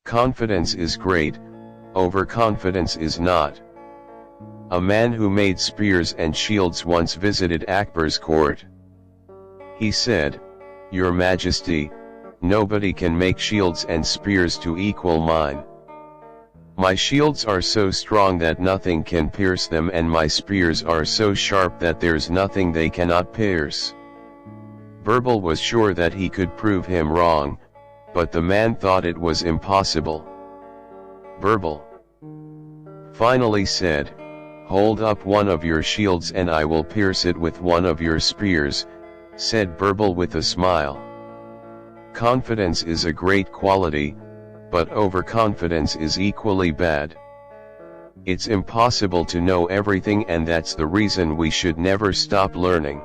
Confidence is great, overconfidence is not. A man who made spears and shields once visited Akbar's court. He said, "Your Majesty, nobody can make shields and spears to equal mine. My shields are so strong that nothing can pierce them, and my spears are so sharp that there's nothing they cannot pierce." Birbal was sure that he could prove him wrong, but the man thought it was impossible. Birbal finally said, "Hold up one of your shields and I will pierce it with one of your spears," said Birbal with a smile. Confidence is a great quality, but overconfidence is equally bad. It's impossible to know everything, and that's the reason we should never stop learning.